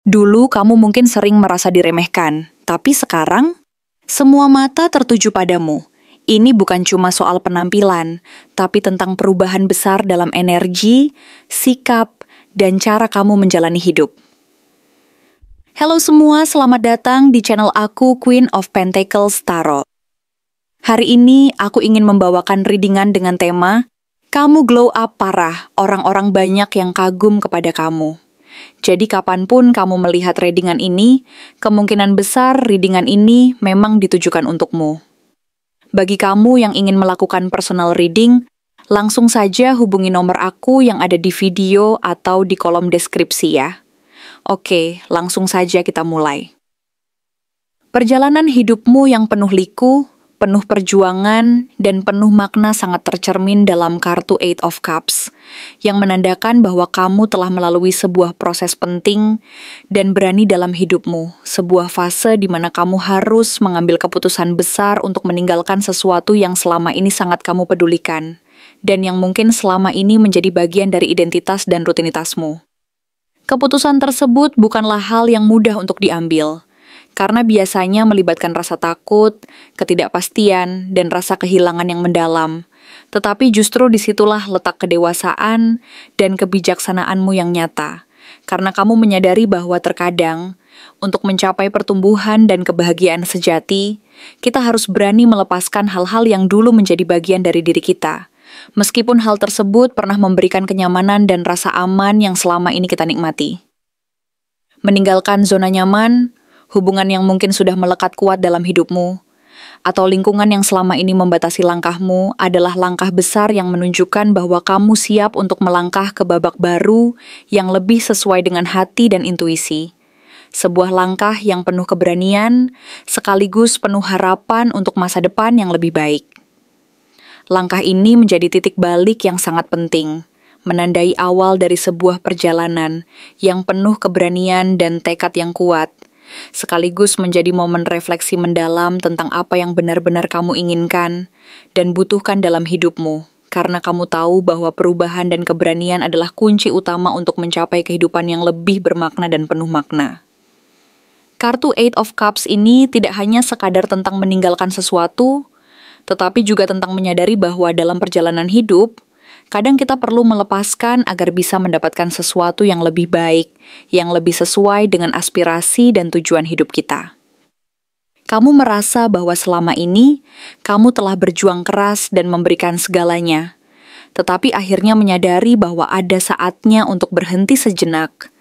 Dulu kamu mungkin sering merasa diremehkan, tapi sekarang semua mata tertuju padamu. Ini bukan cuma soal penampilan, tapi tentang perubahan besar dalam energi, sikap, dan cara kamu menjalani hidup. Halo semua, selamat datang di channel aku Queen of Pentacles Tarot. Hari ini aku ingin membawakan readingan dengan tema Kamu glow up parah, orang-orang banyak yang kagum kepada kamu. Jadi kapanpun kamu melihat readingan ini, kemungkinan besar readingan ini memang ditujukan untukmu. Bagi kamu yang ingin melakukan personal reading, langsung saja hubungi nomor aku yang ada di video atau di kolom deskripsi ya. Oke, langsung saja kita mulai. Perjalanan hidupmu yang penuh liku, penuh perjuangan, dan penuh makna sangat tercermin dalam kartu Eight of Cups, yang menandakan bahwa kamu telah melalui sebuah proses penting dan berani dalam hidupmu, sebuah fase di mana kamu harus mengambil keputusan besar untuk meninggalkan sesuatu yang selama ini sangat kamu pedulikan, dan yang mungkin selama ini menjadi bagian dari identitas dan rutinitasmu. Keputusan tersebut bukanlah hal yang mudah untuk diambil, karena biasanya melibatkan rasa takut, ketidakpastian, dan rasa kehilangan yang mendalam. Tetapi justru disitulah letak kedewasaan dan kebijaksanaanmu yang nyata. Karena kamu menyadari bahwa terkadang, untuk mencapai pertumbuhan dan kebahagiaan sejati, kita harus berani melepaskan hal-hal yang dulu menjadi bagian dari diri kita. Meskipun hal tersebut pernah memberikan kenyamanan dan rasa aman yang selama ini kita nikmati. Meninggalkan zona nyaman, hubungan yang mungkin sudah melekat kuat dalam hidupmu, atau lingkungan yang selama ini membatasi langkahmu adalah langkah besar yang menunjukkan bahwa kamu siap untuk melangkah ke babak baru yang lebih sesuai dengan hati dan intuisi. Sebuah langkah yang penuh keberanian, sekaligus penuh harapan untuk masa depan yang lebih baik. Langkah ini menjadi titik balik yang sangat penting, menandai awal dari sebuah perjalanan yang penuh keberanian dan tekad yang kuat, sekaligus menjadi momen refleksi mendalam tentang apa yang benar-benar kamu inginkan dan butuhkan dalam hidupmu, karena kamu tahu bahwa perubahan dan keberanian adalah kunci utama untuk mencapai kehidupan yang lebih bermakna dan penuh makna. Kartu Eight of Cups ini tidak hanya sekadar tentang meninggalkan sesuatu, tetapi juga tentang menyadari bahwa dalam perjalanan hidup, kadang kita perlu melepaskan agar bisa mendapatkan sesuatu yang lebih baik, yang lebih sesuai dengan aspirasi dan tujuan hidup kita. Kamu merasa bahwa selama ini, kamu telah berjuang keras dan memberikan segalanya, tetapi akhirnya menyadari bahwa ada saatnya untuk berhenti sejenak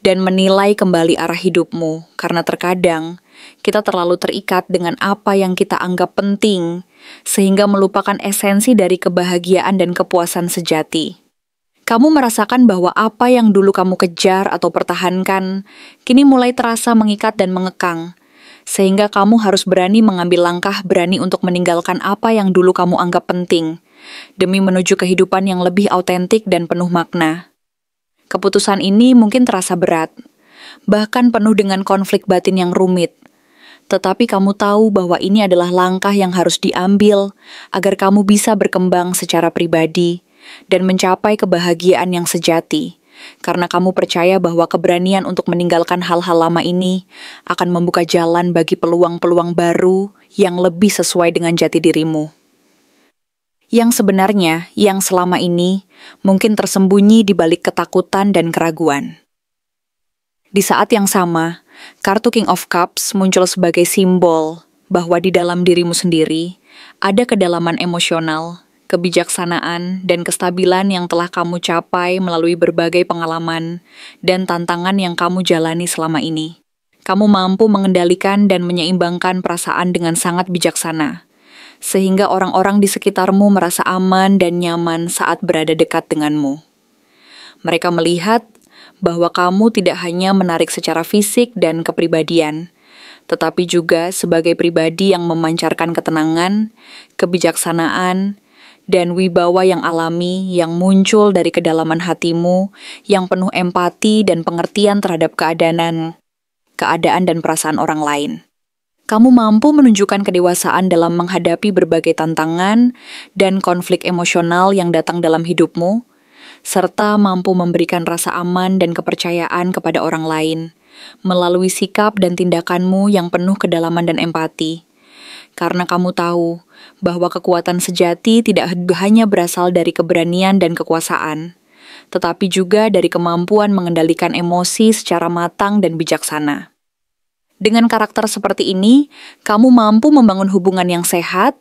dan menilai kembali arah hidupmu, karena terkadang kita terlalu terikat dengan apa yang kita anggap penting, sehingga melupakan esensi dari kebahagiaan dan kepuasan sejati. Kamu merasakan bahwa apa yang dulu kamu kejar atau pertahankan, kini mulai terasa mengikat dan mengekang, sehingga kamu harus berani mengambil langkah berani untuk meninggalkan apa yang dulu kamu anggap penting, demi menuju kehidupan yang lebih autentik dan penuh makna. Keputusan ini mungkin terasa berat, bahkan penuh dengan konflik batin yang rumit. Tetapi kamu tahu bahwa ini adalah langkah yang harus diambil agar kamu bisa berkembang secara pribadi dan mencapai kebahagiaan yang sejati. Karena kamu percaya bahwa keberanian untuk meninggalkan hal-hal lama ini akan membuka jalan bagi peluang-peluang baru yang lebih sesuai dengan jati dirimu. Yang sebenarnya, yang selama ini mungkin tersembunyi di balik ketakutan dan keraguan. Di saat yang sama, kartu King of Cups muncul sebagai simbol bahwa di dalam dirimu sendiri ada kedalaman emosional, kebijaksanaan, dan kestabilan yang telah kamu capai melalui berbagai pengalaman dan tantangan yang kamu jalani selama ini. Kamu mampu mengendalikan dan menyeimbangkan perasaan dengan sangat bijaksana, sehingga orang-orang di sekitarmu merasa aman dan nyaman saat berada dekat denganmu. Mereka melihat bahwa kamu tidak hanya menarik secara fisik dan kepribadian, tetapi juga sebagai pribadi yang memancarkan ketenangan, kebijaksanaan, dan wibawa yang alami yang muncul dari kedalaman hatimu yang penuh empati dan pengertian terhadap keadaan dan perasaan orang lain. Kamu mampu menunjukkan kedewasaan dalam menghadapi berbagai tantangan dan konflik emosional yang datang dalam hidupmu, serta mampu memberikan rasa aman dan kepercayaan kepada orang lain, melalui sikap dan tindakanmu yang penuh kedalaman dan empati. Karena kamu tahu bahwa kekuatan sejati tidak hanya berasal dari keberanian dan kekuasaan, tetapi juga dari kemampuan mengendalikan emosi secara matang dan bijaksana. Dengan karakter seperti ini, kamu mampu membangun hubungan yang sehat,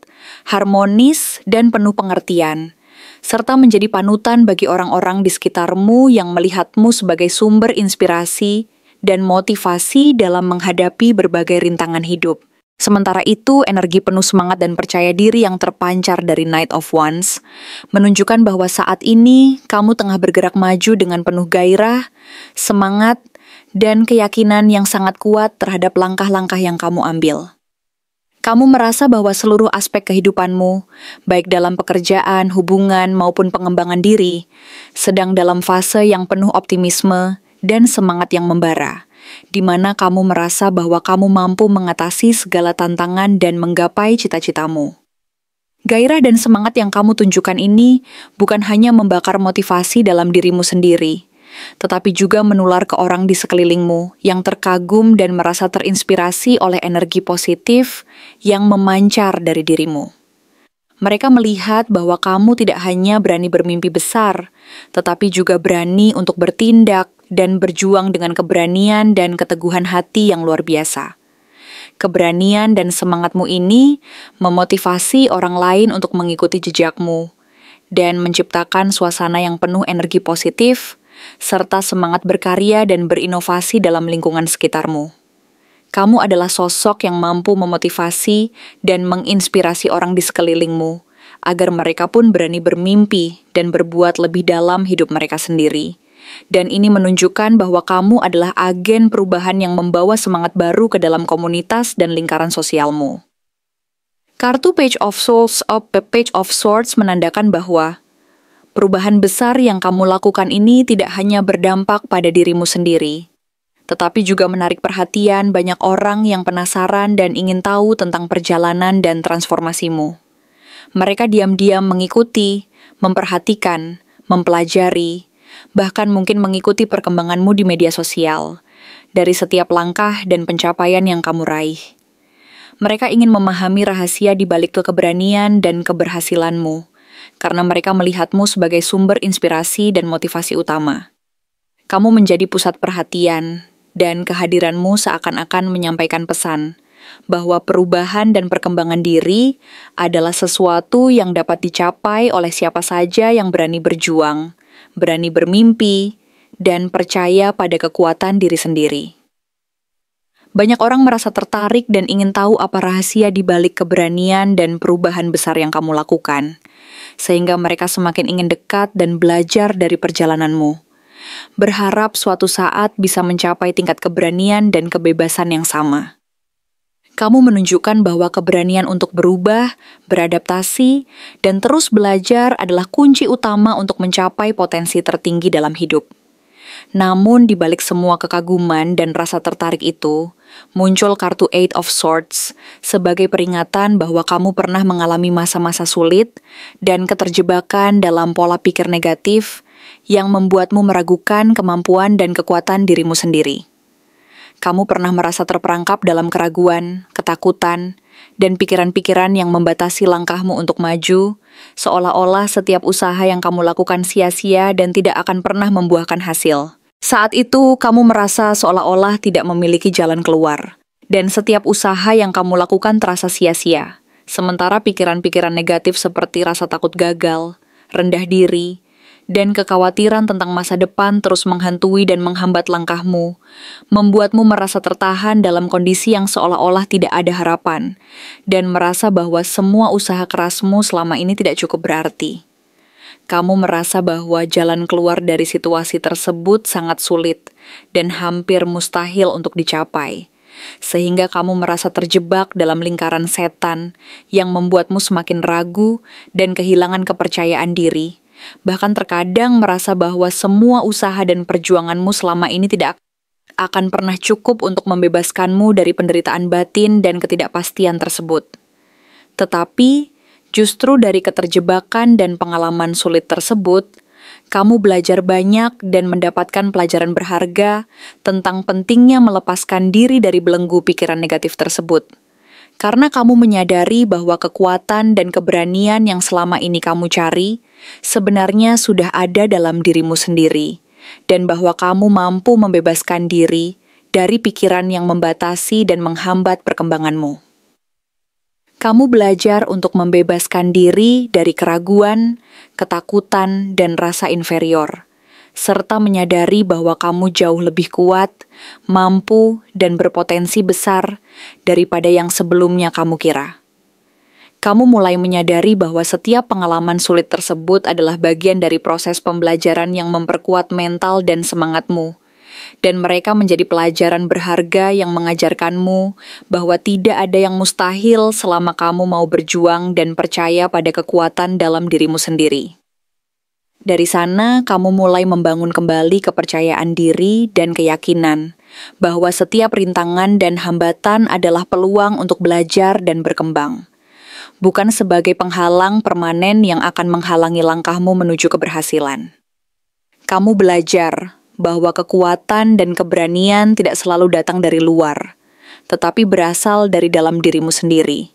harmonis, dan penuh pengertian, serta menjadi panutan bagi orang-orang di sekitarmu yang melihatmu sebagai sumber inspirasi dan motivasi dalam menghadapi berbagai rintangan hidup. Sementara itu, energi penuh semangat dan percaya diri yang terpancar dari Knight of Wands menunjukkan bahwa saat ini kamu tengah bergerak maju dengan penuh gairah, semangat, dan keyakinan yang sangat kuat terhadap langkah-langkah yang kamu ambil. Kamu merasa bahwa seluruh aspek kehidupanmu, baik dalam pekerjaan, hubungan, maupun pengembangan diri, sedang dalam fase yang penuh optimisme dan semangat yang membara, di mana kamu merasa bahwa kamu mampu mengatasi segala tantangan dan menggapai cita-citamu. Gairah dan semangat yang kamu tunjukkan ini bukan hanya membakar motivasi dalam dirimu sendiri, tetapi juga menular ke orang di sekelilingmu yang terkagum dan merasa terinspirasi oleh energi positif yang memancar dari dirimu. Mereka melihat bahwa kamu tidak hanya berani bermimpi besar, tetapi juga berani untuk bertindak dan berjuang dengan keberanian dan keteguhan hati yang luar biasa. Keberanian dan semangatmu ini memotivasi orang lain untuk mengikuti jejakmu dan menciptakan suasana yang penuh energi positif, serta semangat berkarya dan berinovasi dalam lingkungan sekitarmu. Kamu adalah sosok yang mampu memotivasi dan menginspirasi orang di sekelilingmu, agar mereka pun berani bermimpi dan berbuat lebih dalam hidup mereka sendiri. Dan ini menunjukkan bahwa kamu adalah agen perubahan yang membawa semangat baru ke dalam komunitas dan lingkaran sosialmu. Kartu Page of Swords menandakan bahwa perubahan besar yang kamu lakukan ini tidak hanya berdampak pada dirimu sendiri, tetapi juga menarik perhatian banyak orang yang penasaran dan ingin tahu tentang perjalanan dan transformasimu. Mereka diam-diam mengikuti, memperhatikan, mempelajari, bahkan mungkin mengikuti perkembanganmu di media sosial, dari setiap langkah dan pencapaian yang kamu raih. Mereka ingin memahami rahasia di balik keberanian dan keberhasilanmu, karena mereka melihatmu sebagai sumber inspirasi dan motivasi utama. Kamu menjadi pusat perhatian, dan kehadiranmu seakan-akan menyampaikan pesan bahwa perubahan dan perkembangan diri adalah sesuatu yang dapat dicapai oleh siapa saja yang berani berjuang, berani bermimpi, dan percaya pada kekuatan diri sendiri. Banyak orang merasa tertarik dan ingin tahu apa rahasia di balik keberanian dan perubahan besar yang kamu lakukan, sehingga mereka semakin ingin dekat dan belajar dari perjalananmu, berharap suatu saat bisa mencapai tingkat keberanian dan kebebasan yang sama. Kamu menunjukkan bahwa keberanian untuk berubah, beradaptasi, dan terus belajar adalah kunci utama untuk mencapai potensi tertinggi dalam hidup. Namun di balik semua kekaguman dan rasa tertarik itu, muncul kartu Eight of Swords sebagai peringatan bahwa kamu pernah mengalami masa-masa sulit dan keterjebakan dalam pola pikir negatif yang membuatmu meragukan kemampuan dan kekuatan dirimu sendiri. Kamu pernah merasa terperangkap dalam keraguan, ketakutan, dan pikiran-pikiran yang membatasi langkahmu untuk maju, seolah-olah setiap usaha yang kamu lakukan sia-sia dan tidak akan pernah membuahkan hasil. Saat itu, kamu merasa seolah-olah tidak memiliki jalan keluar, dan setiap usaha yang kamu lakukan terasa sia-sia. Sementara pikiran-pikiran negatif seperti rasa takut gagal, rendah diri, dan kekhawatiran tentang masa depan terus menghantui dan menghambat langkahmu, membuatmu merasa tertahan dalam kondisi yang seolah-olah tidak ada harapan, dan merasa bahwa semua usaha kerasmu selama ini tidak cukup berarti. Kamu merasa bahwa jalan keluar dari situasi tersebut sangat sulit dan hampir mustahil untuk dicapai, sehingga kamu merasa terjebak dalam lingkaran setan yang membuatmu semakin ragu dan kehilangan kepercayaan diri. Bahkan terkadang merasa bahwa semua usaha dan perjuanganmu selama ini tidak akan pernah cukup untuk membebaskanmu dari penderitaan batin dan ketidakpastian tersebut. Tetapi, justru dari keterjebakan dan pengalaman sulit tersebut, Kamu belajar banyak dan mendapatkan pelajaran berharga tentang pentingnya melepaskan diri dari belenggu pikiran negatif tersebut. Karena kamu menyadari bahwa kekuatan dan keberanian yang selama ini kamu cari sebenarnya sudah ada dalam dirimu sendiri, dan bahwa kamu mampu membebaskan diri dari pikiran yang membatasi dan menghambat perkembanganmu. Kamu belajar untuk membebaskan diri dari keraguan, ketakutan, dan rasa inferior, serta menyadari bahwa kamu jauh lebih kuat, mampu, dan berpotensi besar daripada yang sebelumnya kamu kira. Kamu mulai menyadari bahwa setiap pengalaman sulit tersebut adalah bagian dari proses pembelajaran yang memperkuat mental dan semangatmu, dan mereka menjadi pelajaran berharga yang mengajarkanmu bahwa tidak ada yang mustahil selama kamu mau berjuang dan percaya pada kekuatan dalam dirimu sendiri. Dari sana, kamu mulai membangun kembali kepercayaan diri dan keyakinan bahwa setiap rintangan dan hambatan adalah peluang untuk belajar dan berkembang, bukan sebagai penghalang permanen yang akan menghalangi langkahmu menuju keberhasilan. Kamu belajar bahwa kekuatan dan keberanian tidak selalu datang dari luar, tetapi berasal dari dalam dirimu sendiri,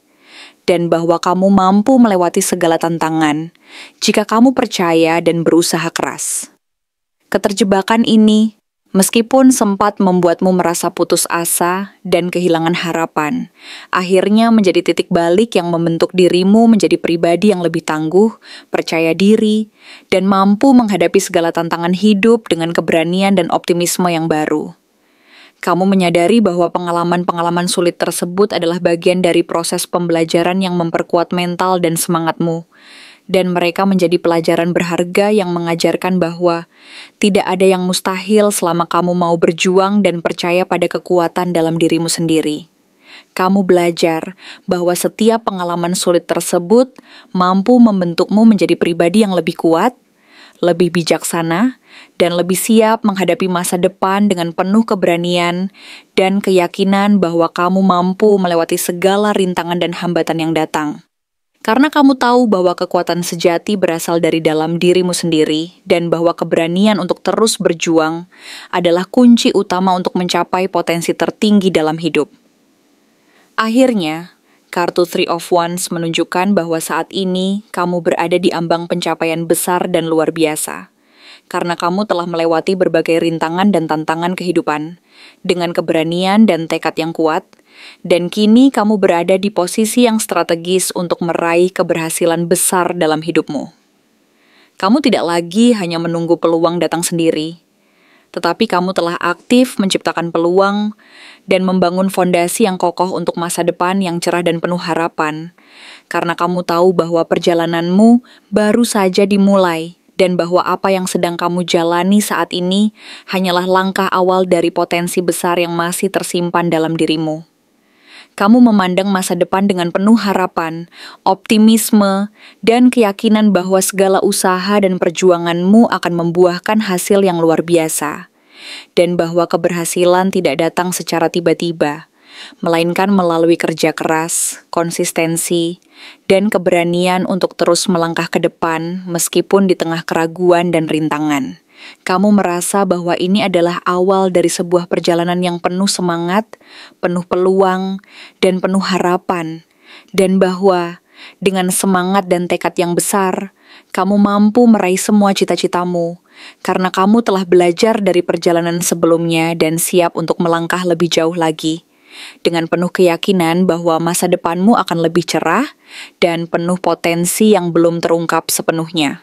dan bahwa kamu mampu melewati segala tantangan jika kamu percaya dan berusaha keras. Keterjebakan ini, meskipun sempat membuatmu merasa putus asa dan kehilangan harapan, akhirnya menjadi titik balik yang membentuk dirimu menjadi pribadi yang lebih tangguh, percaya diri, dan mampu menghadapi segala tantangan hidup dengan keberanian dan optimisme yang baru. Kamu menyadari bahwa pengalaman-pengalaman sulit tersebut adalah bagian dari proses pembelajaran yang memperkuat mental dan semangatmu, dan mereka menjadi pelajaran berharga yang mengajarkan bahwa tidak ada yang mustahil selama kamu mau berjuang dan percaya pada kekuatan dalam dirimu sendiri. Kamu belajar bahwa setiap pengalaman sulit tersebut mampu membentukmu menjadi pribadi yang lebih kuat, lebih bijaksana, dan lebih siap menghadapi masa depan dengan penuh keberanian dan keyakinan bahwa kamu mampu melewati segala rintangan dan hambatan yang datang. Karena kamu tahu bahwa kekuatan sejati berasal dari dalam dirimu sendiri dan bahwa keberanian untuk terus berjuang adalah kunci utama untuk mencapai potensi tertinggi dalam hidup. Akhirnya, kartu Three of Wands menunjukkan bahwa saat ini kamu berada di ambang pencapaian besar dan luar biasa. Karena kamu telah melewati berbagai rintangan dan tantangan kehidupan dengan keberanian dan tekad yang kuat, dan kini kamu berada di posisi yang strategis untuk meraih keberhasilan besar dalam hidupmu. Kamu tidak lagi hanya menunggu peluang datang sendiri, tetapi kamu telah aktif menciptakan peluang dan membangun fondasi yang kokoh untuk masa depan yang cerah dan penuh harapan, karena kamu tahu bahwa perjalananmu baru saja dimulai, dan bahwa apa yang sedang kamu jalani saat ini hanyalah langkah awal dari potensi besar yang masih tersimpan dalam dirimu. Kamu memandang masa depan dengan penuh harapan, optimisme, dan keyakinan bahwa segala usaha dan perjuanganmu akan membuahkan hasil yang luar biasa, dan bahwa keberhasilan tidak datang secara tiba-tiba, melainkan melalui kerja keras, konsistensi, dan keberanian untuk terus melangkah ke depan meskipun di tengah keraguan dan rintangan. Kamu merasa bahwa ini adalah awal dari sebuah perjalanan yang penuh semangat, penuh peluang, dan penuh harapan, dan bahwa dengan semangat dan tekad yang besar, kamu mampu meraih semua cita-citamu, karena kamu telah belajar dari perjalanan sebelumnya dan siap untuk melangkah lebih jauh lagi, dengan penuh keyakinan bahwa masa depanmu akan lebih cerah dan penuh potensi yang belum terungkap sepenuhnya.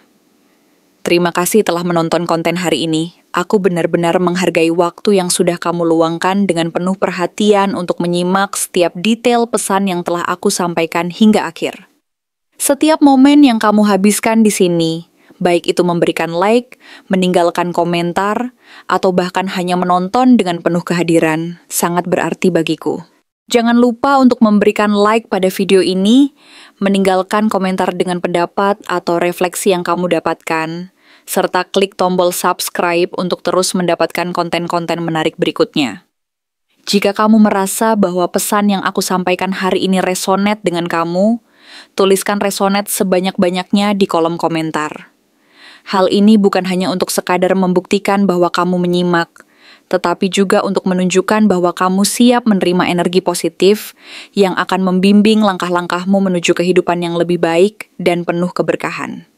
Terima kasih telah menonton konten hari ini. Aku benar-benar menghargai waktu yang sudah kamu luangkan dengan penuh perhatian untuk menyimak setiap detail pesan yang telah aku sampaikan hingga akhir. Setiap momen yang kamu habiskan di sini, baik itu memberikan like, meninggalkan komentar, atau bahkan hanya menonton dengan penuh kehadiran, sangat berarti bagiku. Jangan lupa untuk memberikan like pada video ini, meninggalkan komentar dengan pendapat atau refleksi yang kamu dapatkan, serta klik tombol subscribe untuk terus mendapatkan konten-konten menarik berikutnya. Jika kamu merasa bahwa pesan yang aku sampaikan hari ini resonate dengan kamu, tuliskan resonate sebanyak-banyaknya di kolom komentar. Hal ini bukan hanya untuk sekadar membuktikan bahwa kamu menyimak, tetapi juga untuk menunjukkan bahwa kamu siap menerima energi positif yang akan membimbing langkah-langkahmu menuju kehidupan yang lebih baik dan penuh keberkahan.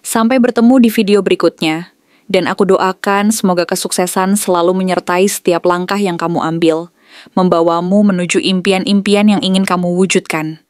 Sampai bertemu di video berikutnya, dan aku doakan semoga kesuksesan selalu menyertai setiap langkah yang kamu ambil, membawamu menuju impian-impian yang ingin kamu wujudkan.